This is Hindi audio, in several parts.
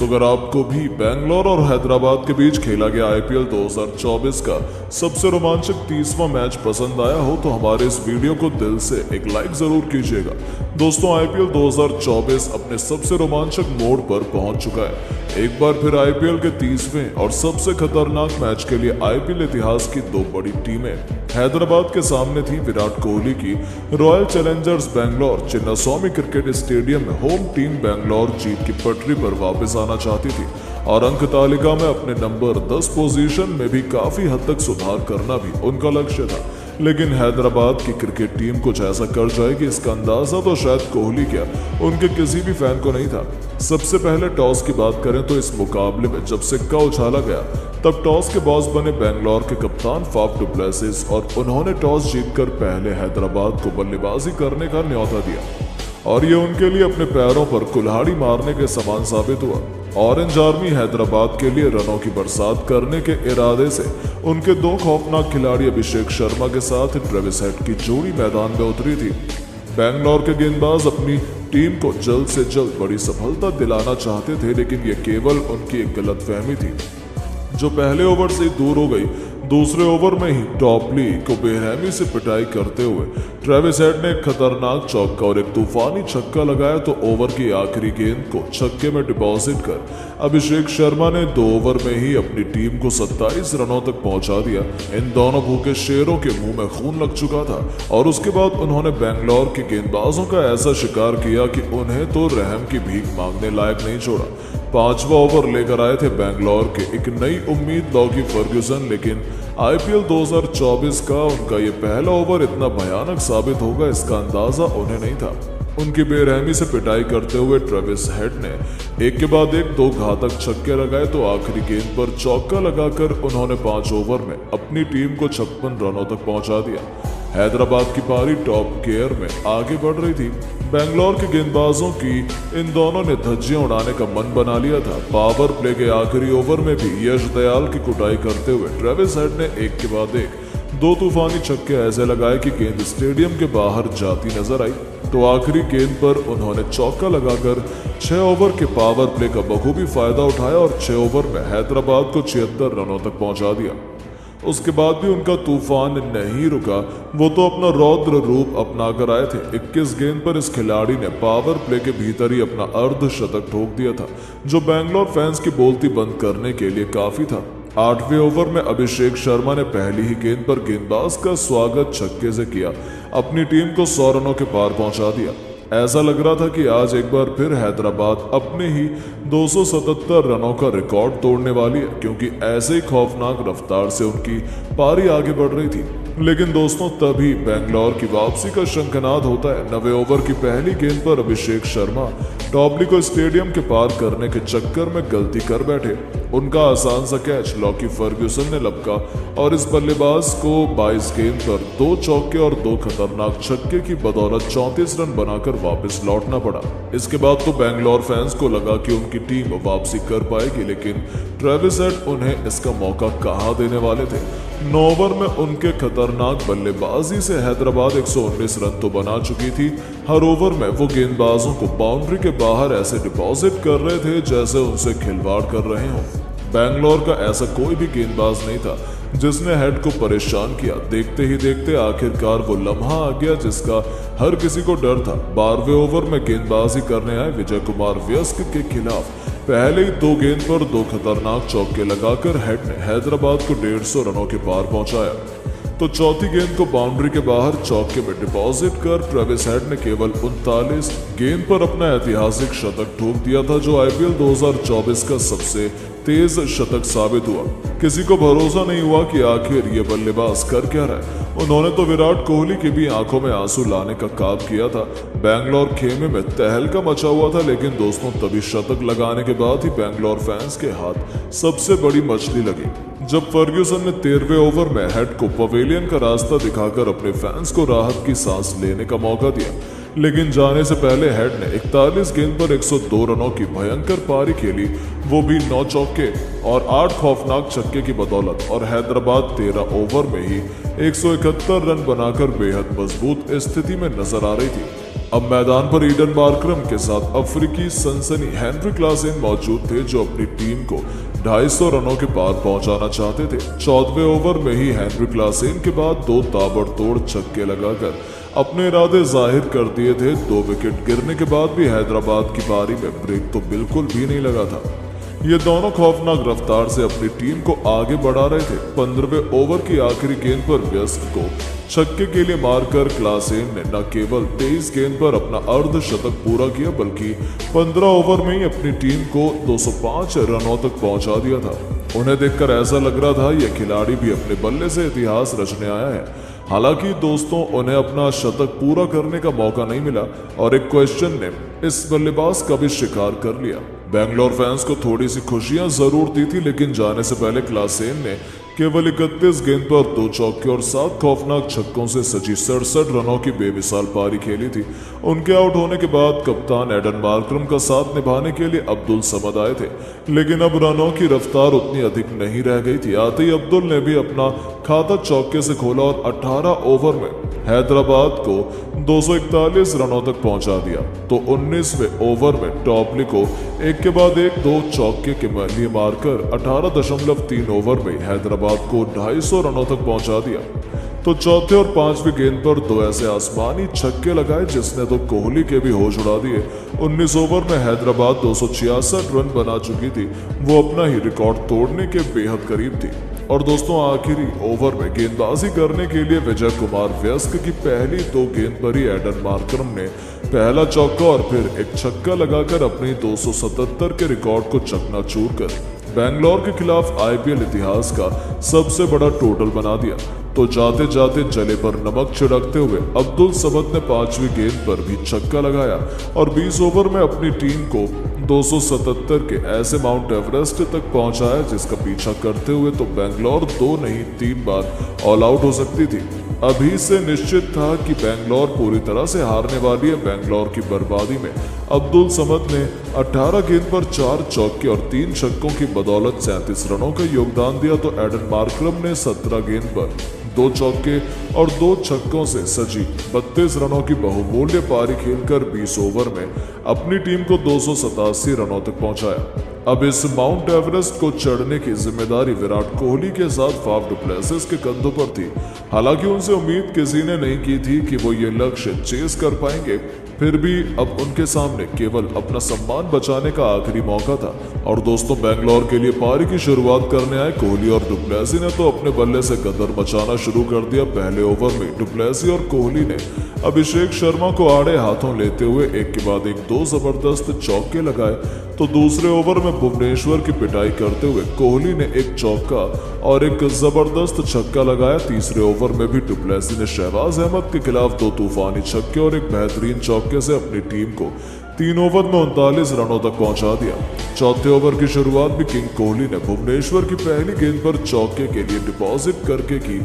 दोस्तों, अगर आपको भी बेंगलोर और हैदराबाद के बीच खेला गया आईपीएल 2024 का सबसे रोमांचक 30वां मैच पसंद आया हो तो हमारे इस वीडियो को दिल से एक लाइक जरूर कीजिएगा। दोस्तों, आईपीएल 2024 अपने सबसे रोमांचक मोड़ पर पहुंच चुका है। एक बार फिर आईपीएल के 30वें और सबसे खतरनाक मैच के लिए आईपीएल इतिहास की दो बड़ी टीमें हैदराबाद के सामने थी। विराट कोहली की royal Challengers Bangalore Chinnaswamy cricket stadium में होम टीम बेंगलोर जीत की पटरी पर वापस आना चाहती थी और अंक तालिका में अपने नंबर 10 पोजीशन में भी काफी हद तक सुधार करना भी उनका लक्ष्य था। लेकिन हैदराबाद की क्रिकेट टीम कुछ ऐसा कर जाएगी इसका अंदाजा तो शायद कोहली क्या उनके किसी भी फैन को नहीं था। सबसे पहले टॉस की बात करें तो इस मुकाबले में जब सिक्का उछाला गया तब टॉस के बॉस बने बेंगलोर के कप्तान फाफ डु प्लेसिस और उन्होंने टॉस जीतकर पहले हैदराबाद को बल्लेबाजी करने का न्योता दिया और ये उनके लिए अपने पैरों पर कुल्हाड़ी मारने के समान साबित हुआ। ऑरेंज आर्मी हैदराबाद के लिए रनों की बरसात करने के इरादे से उनके दो खौफनाक खिलाड़ी अभिषेक शर्मा के साथ ट्रेविस हेड की जोड़ी मैदान में उतरी थी। बेंगलोर के गेंदबाज अपनी टीम को जल्द से जल्द बड़ी सफलता दिलाना चाहते थे, लेकिन यह केवल उनकी एक गलतफहमी थी जो पहले ओवर से दूर हो गई। दूसरे ओवर में ही टॉपली को बेरहमी से पिटाई करते हुए ट्रेविस हेड ने एक खतरनाक चौका और एक तूफानी छक्का लगाया तो ओवर की आखिरी गेंद को छक्के में डिपॉजिट कर अभिषेक शर्मा ने 2 ओवर में ही अपनी टीम को 27 रनों तक पहुंचा दिया। इन दोनों भूखे शेरों के मुंह में खून लग चुका था और उसके बाद उन्होंने बेंगलोर के गेंदबाजों का ऐसा शिकार किया कि उन्हें तो रहम की भीख मांगने लायक नहीं छोड़ा। 5वां ओवर लेकर आए थे बेंगलोर के एक नई उम्मीद लॉकी फर्ग्यूसन, लेकिन आईपीएल 2024 का उनका ये पहला ओवर इतना भयानक साबित होगा इसका अंदाजा उन्हें नहीं था। उनकी बेरहमी से पिटाई करते हुए ट्रेविस हेड ने एक के बाद एक 2 घातक छक्के लगाए तो आखिरी गेंद पर चौका लगाकर उन्होंने 5 ओवर में अपनी टीम को 56 रनों तक पहुंचा दिया। हैदराबाद की पारी टॉप गियर में आगे बढ़ रही थी। बेंगलोर के गेंदबाजों की इन दोनों ने धज्जियां उड़ाने का मन बना लिया था। पावर प्ले के आखिरी ओवर में भी यश दयाल की कुटाई करते हुए ट्रेविस हेड ने एक के बाद एक 2 तूफानी छक्के ऐसे लगाए कि गेंद स्टेडियम के बाहर जाती नजर आई तो आखिरी गेंद पर उन्होंने चौका लगाकर 6 ओवर के पावर प्ले का बखूबी फायदा उठाया और 6 ओवर में हैदराबाद को 76 रनों तक पहुंचा दिया। उसके बाद भी उनका तूफान नहीं रुका, वो तो अपना रौद्र रूप अपना कर आए थे। 21 गेंद पर इस खिलाड़ी ने पावर प्ले के भीतर ही अपना अर्धशतक ठोक दिया था जो बेंगलोर फैंस की बोलती बंद करने के लिए काफी था। 8वें ओवर में अभिषेक शर्मा ने पहली ही गेंद पर गेंदबाज का स्वागत छक्के से किया, अपनी टीम को 100 रनों के पार पहुंचा दिया। ऐसा लग रहा था कि आज एक बार फिर हैदराबाद अपने ही 277 रनों का रिकॉर्ड तोड़ने वाली है, क्योंकि ऐसे ही खौफनाक रफ्तार से उनकी पारी आगे बढ़ रही थी। लेकिन दोस्तों, तभी बेंगलोर की वापसी का शंखनाद होता है। 9वें ओवर की पहली गेंद पर अभिषेक शर्मा टॉपली को स्टेडियम के पार करने के चक्कर में गलती कर बैठे। उनका आसान सा कैच लॉकी फर्ग्यूसन ने लपका और इस बल्लेबाज को 22 गेंद पर 2 चौके और 2 खतरनाक छक्के की बदौलत 34 रन बनाकर वापस लौटना पड़ा। इसके बाद तो बेंगलोर फैंस को लगा कि उनकी टीम वापसी कर पाएगी, लेकिन ट्रेविस हेड उन्हें इसका मौका कहाँ देने वाले थे। 9 ओवर में उनके खतरनाक बल्लेबाजी से हैदराबाद 119 रन तो बना चुकी थी। हर ओवर में वो गेंदबाजों को बाउंड्री के बाहर ऐसे डिपॉजिट कर रहे थे जैसे उनसे खिलवाड़ कर रहे हों। बेंगलोर का ऐसा कोई भी गेंदबाज नहीं था जिसने हेड को परेशान किया। देखते ही देखते आखिरकार वो लम्हा आ गया जिसका हर किसी को डर था। 12वें ओवर में गेंदबाजी करने आए विजय कुमार व्यस्क के खिलाफ पहले ही 2 गेंद पर 2 खतरनाक चौके लगाकर हेड ने हैदराबाद को 150 रनों के पार पहुंचाया तो चौथी गेंद को बाउंड्री के बाहर चौके में डिपॉजिट कर ट्रेविस हेड ने केवल 39 गेंद पर अपना ऐतिहासिक शतक ठोक दिया था जो आईपीएल 2024 का सबसे तेज शतक साबित हुआ। किसी को भरोसा नहीं हुआ कि आखिर ये बल्लेबाज कर क्या रहा है। उन्होंने तो विराट कोहली की भी आंखों में आंसू लाने का काम किया था। बेंगलोर खेमे में तहलका मचा हुआ था, लेकिन दोस्तों तभी शतक लगाने के बाद ही बेंगलोर फैंस के हाथ सबसे बड़ी मछली लगी जब फर्ग्यूसन ने 13वें ओवर में हेड को पवेलियन का रास्ता दिखाकर अपने फैंस को राहत की सांस लेने का मौका दिया। लेकिन जाने से पहले हेड ने 41 गेंद पर 102 रनों की भयंकर पारी खेली, वो भी 9 चौके और 8 खौफनाक छक्के की बदौलत, और हैदराबाद 13 ओवर में ही 171 रन बनाकर बेहद मजबूत स्थिति में नजर आ रही थी। अब मैदान पर ईडन मार्करम के साथ अफ्रीकी सनसनी हेनरी क्लासेन मौजूद थे, जो अपनी टीम को 250 रनों के पार पहुंचाना चाहते थे। 14वें ओवर में ही हेनरी क्लासेन के बाद 2 ताबड़तोड़ छक्के लगाकर अपने इरादे जाहिर कर दिए थे। 2 विकेट गिरने के बाद भी हैदराबाद की पारी में ब्रेक तो बिल्कुल भी नहीं लगा था। ये दोनों खौफनाक रफ्तार से अपनी टीम को आगे बढ़ा रहे थे। 15वें ओवर की आखिरी गेंद पर व्यस्त को छक्के के लिए मारकर क्लासेन ने न केवल 23 गेंद पर अपना अर्धशतक पूरा किया, बल्कि 15 ओवर में ही अपनी टीम को 205 रनों तक पहुंचा दिया था। उन्हें देखकर ऐसा लग रहा था यह खिलाड़ी भी अपने बल्ले से इतिहास रचने आया है। हालांकि दोस्तों, उन्हें अपना शतक पूरा करने का मौका नहीं मिला और एक क्वेश्चन ने इस बल्लेबाज का भी शिकार कर लिया। बैंगलोर फैंस को थोड़ी सी खुशियां जरूर दी थी, लेकिन जाने से पहले क्लासेन ने केवल 31 गेंद पर 2 चौके और 7 खौफनाक छक्कों से सजी 67 रनों की बेमिसाल पारी खेली थी। उनके आउट होने के बाद कप्तान एडन मार्करम का साथ निभाने के लिए अब्दुल समद आए थे, लेकिन अब रनों की रफ्तार उतनी अधिक नहीं रह गई थी। आते ही अब्दुल ने भी अपना खाता चौके से खोला और 18 ओवर में हैदराबाद को 241 रनों तक पहुंचा दिया। तो 19वें ओवर में टॉपली को एक के बाद एक 2 चौके के लिए मारकर 18.3 ओवर में हैदराबाद को 250 रनों तक पहुंचा दिया। तो चौथे और 5वीं गेंद पर 2 ऐसे आसमानी छक्के लगाए जिसने तो कोहली के भी होश उड़ा दिए। 19 ओवर में हैदराबाद 266 रन बना चुकी थी। वो अपना ही रिकॉर्ड तोड़ने के बेहद करीब थी। और दोस्तों, आखिरी ओवर में गेंदबाजी करने के लिए विजय कुमार व्यस्क की पहली 2 गेंद पर ही एडन मार्करम ने पहला चौका और फिर एक छक्का लगाकर अपनी 277 के रिकॉर्ड को चकनाचूर कर बैंगलोर के खिलाफ आईपीएल इतिहास का सबसे बड़ा टोटल बना दिया। तो जाते जाते जले पर नमक छिड़कते हुए अब्दुल समद ने 5वीं गेंद पर भी छक्का लगाया और 20 ओवर में अपनी टीम को 277 के ऐसे माउंट एवरेस्ट तक पहुंचाया जिसका पीछा करते हुए तो बैंगलोर 2 नहीं 3 बार ऑल आउट हो सकती थी। अभी से निश्चित था कि बैंगलोर पूरी तरह से हारने वाली है। बैंगलोर की बर्बादी में अब्दुल समद ने 18 गेंद पर 4 चौके और 3 छक्कों की बदौलत 37 रनों का योगदान दिया। तो एडन मार्करम ने 17 गेंद पर 2 चौके और 2 छक्कों से सजी 32 रनों की बहुमूल्य पारी खेलकर 20 ओवर में अपनी टीम को 287 रनों तक पहुंचाया। अब इस माउंट एवरेस्ट को चढ़ने की जिम्मेदारी विराट कोहली के साथ फाफ डु प्लेसिस के कंधों पर थी। हालांकि उनसे उम्मीद किसी ने नहीं की थी कि वो ये लक्ष्य चेस कर पाएंगे, फिर भी अब उनके सामने केवल अपना सम्मान बचाने का आखिरी मौका था। और दोस्तों, बैंगलोर के लिए पारी की शुरुआत करने आए कोहली और डु प्लेसी ने तो अपने बल्ले से गदर मचाना शुरू कर दिया। पहले ओवर में डु प्लेसी और कोहली ने अभिषेक शर्मा को आड़े हाथों लेते हुए एक के बाद एक 2 जबरदस्त चौके लगाए। तो दूसरे ओवर में भुवनेश्वर की पिटाई करते हुए कोहली ने एक चौका और एक जबरदस्त छक्का लगाया। तीसरे ओवर में भी डु प्लेसी ने शहबाज अहमद के खिलाफ 2 तूफानी छक्के और एक बेहतरीन चौके से अपनी टीम को 3 ओवर में 39 रनों तक पहुंचा दिया। चौथे ओवर की शुरुआत भी किंग कोहली ने भुवनेश्वर की पहली गेंद पर चौके के लिए डिपॉजिट करके की।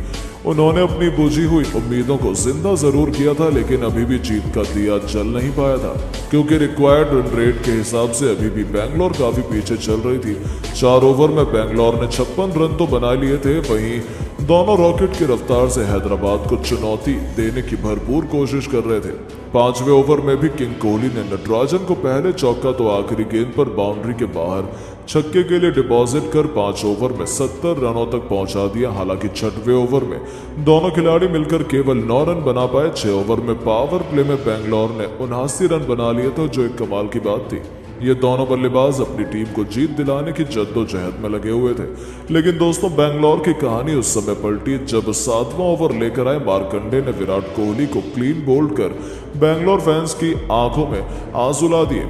उन्होंने अपनी बुझी हुई उम्मीदों को जिंदा जरूर किया था, लेकिन अभी भी जीत का दिया जल नहीं पाया था, क्योंकि रिक्वायर्ड रन रेट के हिसाब से अभी भी बैंगलोर काफी पीछे चल रही थी। 4 ओवर में बैंगलोर ने 56 रन तो बना लिए थे, वहीं दोनों रॉकेट की रफ्तार से हैदराबाद को चुनौती देने की भरपूर कोशिश कर रहे थे। 5वें ओवर में भी किंग कोहली ने नटराजन को पहले चौका तो आखिरी गेंद पर बाउंड्री के बाहर छक्के के लिए डिपॉजिट कर 5 ओवर में 70 रनों तक पहुंचा दिया। हालांकि 6वें ओवर में दोनों खिलाड़ी मिलकर केवल 9 रन बना पाए। 6 ओवर में पावर प्ले में बैंगलोर ने 79 रन बना लिए थे, जो एक कमाल की बात थी। ये दोनों बल्लेबाज अपनी टीम को जीत दिलाने की जद्दोजहद में लगे हुए थे। लेकिन दोस्तों, बैंगलोर की कहानी उस समय पलटी जब 7वां ओवर लेकर आए मार्कंडे ने विराट कोहली को क्लीन बोल्ड कर बैंगलोर फैंस की आंखों में आंसू ला दिए।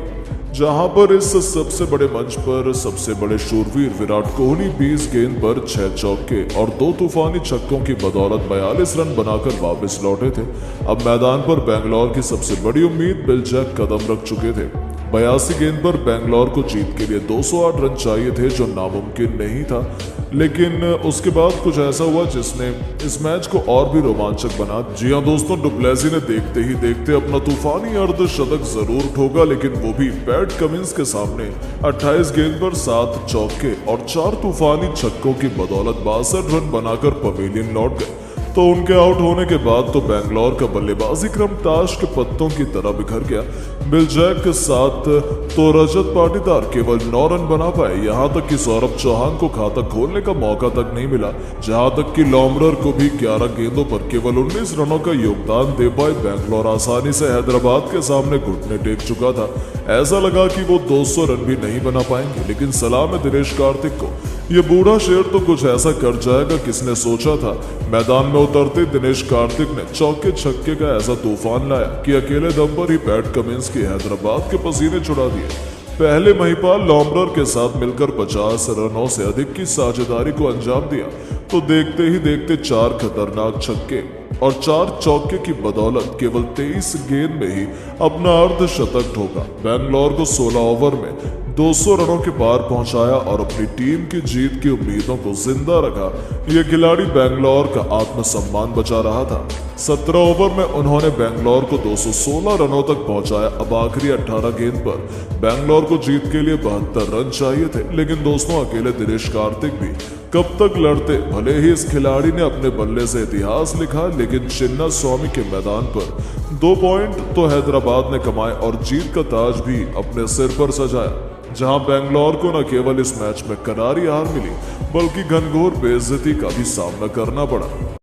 जहां पर इस सबसे बड़े मंच पर सबसे बड़े शूरवीर विराट कोहली 20 गेंद पर 6 चौके और 2 तूफानी छक्कों की बदौलत 42 रन बनाकर वापस लौटे थे। अब मैदान पर बैंगलोर की सबसे बड़ी उम्मीद बिल जैक कदम रख चुके थे। 82 गेंद पर बैंगलोर को जीत के लिए 208 रन चाहिए थे, जो नामुमकिन नहीं था। लेकिन उसके बाद कुछ ऐसा हुआ जिसने इस मैच को और भी रोमांचक बना। जी हाँ दोस्तों, डु प्लेसी ने देखते ही देखते अपना तूफानी अर्धशतक जरूर ठोका, लेकिन वो भी पैट कमिंस के सामने 28 गेंद पर 7 चौके और 4 तूफानी छक्कों की बदौलत 62 रन बनाकर पवेलियन लौट गए। तो उनके आउट होने के बाद तो बैंगलोर का बल्लेबाजी क्रम ताश के पत्तों की तरह बिखर गया। बिल जैक के साथ तो रजत पाटीदार केवल 9 रन बना पाए। यहां तक कि सौरभ चौहान को खाता खोलने का मौका तक नहीं मिला। जहां तक कि लॉम्बरर को भी 11 गेंदों पर केवल 19 रनों का योगदान दे पाए। बैंगलोर आसानी से हैदराबाद के सामने घुटने टेक चुका था। ऐसा लगा कि वो 200 रन भी नहीं बना पाएंगे, लेकिन सलाम है दिनेश कार्तिक को। ये बूढ़ा शेर तो कुछ ऐसा कर जाएगा किसने सोचा था। मैदान में उतरते दिनेश कार्तिक ने चौके छक्के का ऐसा तूफान लाया कि अकेले दम पर ही पैट कमिंस की हैदराबाद के पसीने छुड़ा दिए। पहले महिपाल लॉम्बरर के साथ मिलकर 50 रनों से अधिक की साझेदारी को अंजाम दिया, तो देखते ही देखते 4 खतरनाक छक्के और 4 चौके की बदौलत केवल 23 गेंद में ही अपना अर्धशतक ठोका। बैंगलोर को 16 ओवर में 200 रनों के पार पहुंचाया और अपनी टीम की जीत की उम्मीदों को जिंदा रखा। यह खिलाड़ी बैंगलोर का आत्मसम्मान बचा रहा था। 17 ओवर में उन्होंने बैंगलोर को 216 रनों तक पहुंचाया। अब आखिरी 18 गेंद पर बैंगलोर को जीत के लिए 72 रन चाहिए थे, लेकिन दोस्तों अकेले दिनेश कार्तिक भी कब तक लड़ते। भले ही इस खिलाड़ी ने अपने बल्ले से इतिहास लिखा, लेकिन चिन्ना स्वामी के मैदान पर 2 पॉइंट तो हैदराबाद ने कमाए और जीत का ताज भी अपने सिर पर सजाया। जहां बैंगलोर को न केवल इस मैच में करारी हार मिली, बल्कि घनघोर बेइज्जती का भी सामना करना पड़ा।